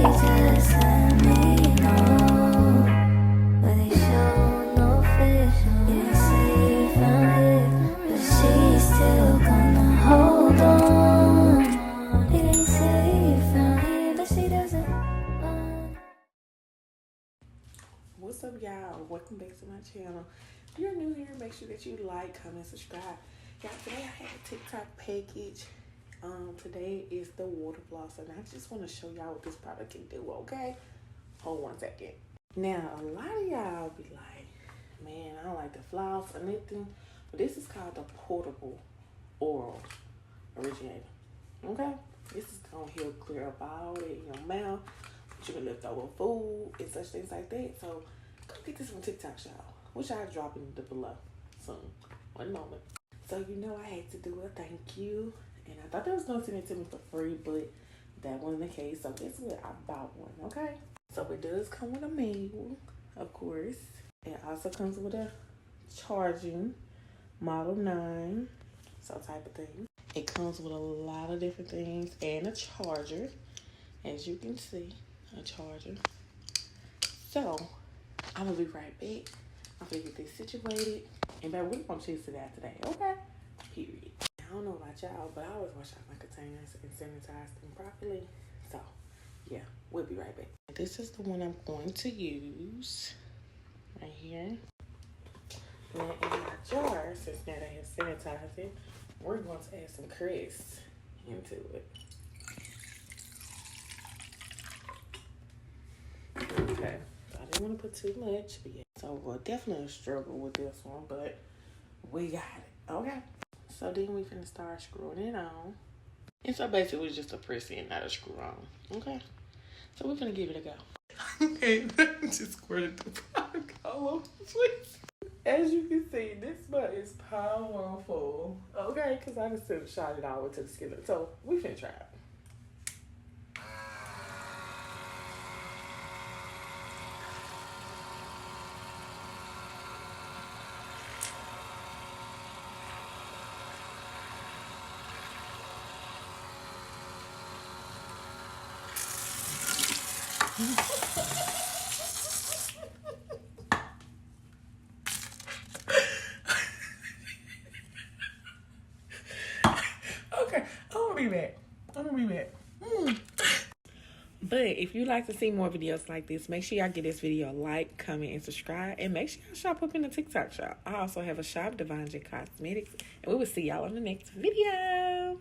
just let me know. But they show no affection. Yeah, say you found it, but she's still gonna hold on. They didn't say you found it, but she doesn't want. What's up, y'all? Welcome back to my channel. If you're new here, make sure that you like, comment, subscribe. Y'all, today I have a TikTok package. Today is the water flosser, and I just want to show y'all what this product can do, okay? Hold one second. Now, a lot of y'all be like, man, I don't like the floss or nothing, but this is called the portable oral originator, okay? This is gonna help clear up all that in your mouth, but you can lift over food and such things like that. So go get this from TikTok, y'all, which I'll drop in the below soon. One moment. So you know I had to do a thank you, and I thought they was gonna send it to me for free, but that wasn't the case. So guess what? I bought one, okay? So it does come with a manual, of course. It also comes with a charging Model 9, so type of thing. It comes with a lot of different things and a charger, as you can see, a charger. So I'm gonna be right back. I'm gonna get this situated, and baby, we're gonna chase it out today, okay? Period. I don't know about y'all, but I always wash out my containers and sanitize them properly. So yeah, we'll be right back. This is the one I'm going to use right here. Now in my jar, since now they have sanitized it, we're going to add some crest into it. Okay, so I didn't want to put too much, but yeah. So we'll definitely struggle with this one, but we got it, okay? So then we finna start screwing it on. And so basically it's just a press in, not a screw on, okay? So we're finna give it a go. Okay, just squirted the product all over the place. As you can see, this butt is powerful, okay? Because I just shot it all into the skillet. So we finna try it. Okay, I'm gonna be back. But if you like to see more videos like this, make sure y'all give this video a like, comment, and subscribe. And make sure y'all shop up in the TikTok shop. I also have a shop, Divine J Cosmetics. And we will see y'all on the next video.